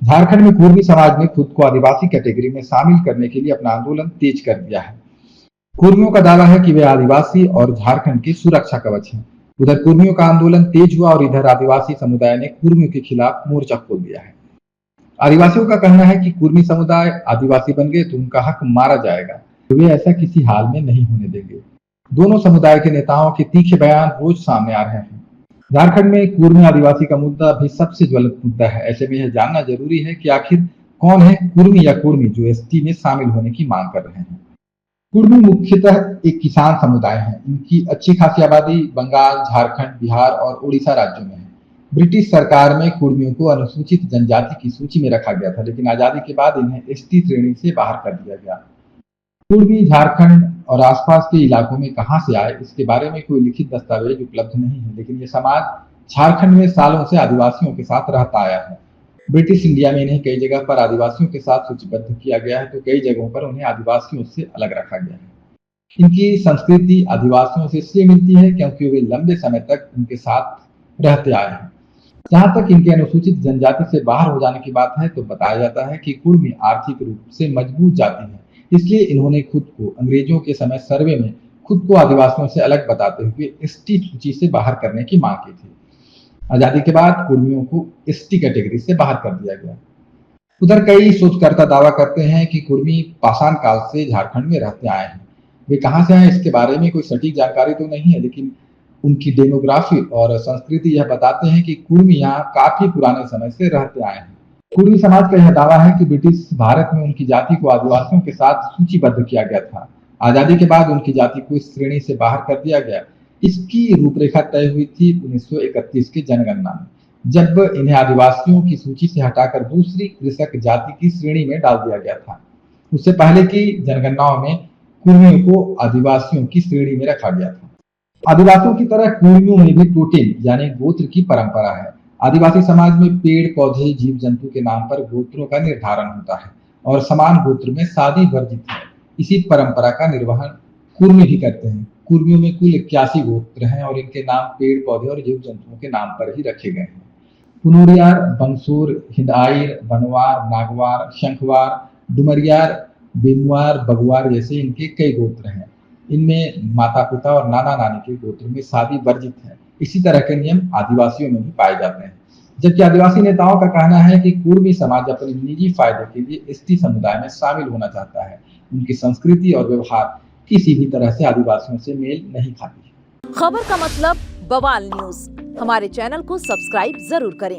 झारखंड में कुर्मी समाज ने खुद को आदिवासी कैटेगरी में शामिल करने के लिए अपना आंदोलन तेज कर दिया है। कुर्मियों का दावा है कि वे आदिवासी और झारखंड के सुरक्षा कवच हैं। उधर कुर्मियों का आंदोलन तेज हुआ और इधर आदिवासी समुदाय ने कुर्मियों के खिलाफ मोर्चा खोल दिया है। आदिवासियों का कहना है कि कुर्मी समुदाय आदिवासी बन गए तो उनका हक मारा जाएगा, वे ऐसा किसी हाल में नहीं होने देंगे। दोनों समुदाय के नेताओं के तीखे बयान रोज सामने आ रहे हैं। झारखंड में कुर्मी आदिवासी का मुद्दा भी सबसे ज्वलंत मुद्दा है। ऐसे में यह जानना जरूरी है कि आखिर कौन है कुर्मी या कुर्मी जो एसटी में शामिल होने की मांग कर रहे हैं। कुर्मी मुख्यतः एक किसान समुदाय है। इनकी अच्छी खासी आबादी बंगाल, झारखंड, बिहार और उड़ीसा राज्यों में है। ब्रिटिश सरकार में कुर्मियों को अनुसूचित जनजाति की सूची में रखा गया था, लेकिन आजादी के बाद इन्हें एसटी श्रेणी से बाहर कर दिया गया। कुर्मी झारखंड और आसपास के इलाकों में कहां से आए, इसके बारे में कोई लिखित दस्तावेज उपलब्ध नहीं है, लेकिन ये समाज झारखंड में सालों से आदिवासियों के साथ रहता आया है। ब्रिटिश इंडिया में इन्हें कई जगह पर आदिवासियों के साथ सूचीबद्ध किया गया है, तो कई जगहों पर उन्हें आदिवासियों से अलग रखा गया है। इनकी संस्कृति आदिवासियों से इसलिए मिलती है क्योंकि वे लंबे समय तक उनके साथ रहते आए हैं। जहां तक इनके अनुसूचित जनजाति से बाहर हो जाने की बात है, तो बताया जाता है कि कुर्मी आर्थिक रूप से मजबूत जाति है, इसलिए इन्होंने खुद को अंग्रेजों के समय सर्वे में खुद को आदिवासियों से अलग बताते हुए एसटी सूची से बाहर करने की मांग की थी। आजादी के बाद कुर्मियों को एसटी कैटेगरी से बाहर कर दिया गया। उधर कई शोधकर्ता दावा करते हैं कि कुर्मी पाषाण काल से झारखंड में रहते आए हैं। वे कहां से आए इसके बारे में कोई सटीक जानकारी तो नहीं है, लेकिन उनकी डेमोग्राफी और संस्कृति यह बताते हैं कि कुर्मी यहाँ काफी पुराने समय से रहते आए हैं। कुर्मी समाज का यह दावा है कि ब्रिटिश भारत में उनकी जाति को आदिवासियों के साथ सूचीबद्ध किया गया था। आजादी के बाद उनकी जाति को इस श्रेणी से बाहर कर दिया गया। इसकी रूपरेखा तय हुई थी 1931 की जनगणना में, जब इन्हें आदिवासियों की सूची से हटाकर दूसरी कृषक जाति की श्रेणी में डाल दिया गया था। उससे पहले की जनगणनाओं में कुर्मियों को आदिवासियों की श्रेणी में रखा गया था। आदिवासियों की तरह कुर्मियों में भी टोटेम यानी गोत्र की परंपरा है। आदिवासी समाज में पेड़ पौधे जीव जंतु के नाम पर गोत्रों का निर्धारण होता है और समान गोत्र में शादी वर्जित है। इसी परंपरा का निर्वहन कुर्मी भी करते हैं। कुर्मियों में कुल 81 गोत्र हैं और इनके नाम पेड़ पौधे और जीव जंतुओं के नाम पर ही रखे गए हैं। पुनोरियार, बंसुर, हिंदाइर, बनवार, नागवार, शंखवार, डुमरियार, बेमुआर, बगुआर जैसे इनके कई गोत्र हैं। इनमें माता पिता और नाना नानी के गोत्र में शादी वर्जित है। इसी तरह के नियम आदिवासियों में भी पाए जाते हैं। जबकि आदिवासी नेताओं का कहना है कि कुर्मी समाज अपने निजी फायदे के लिए एसटी समुदाय में शामिल होना चाहता है। उनकी संस्कृति और व्यवहार किसी भी तरह से आदिवासियों से मेल नहीं खाती। खबर का मतलब बवाल न्यूज। हमारे चैनल को सब्सक्राइब जरूर करें।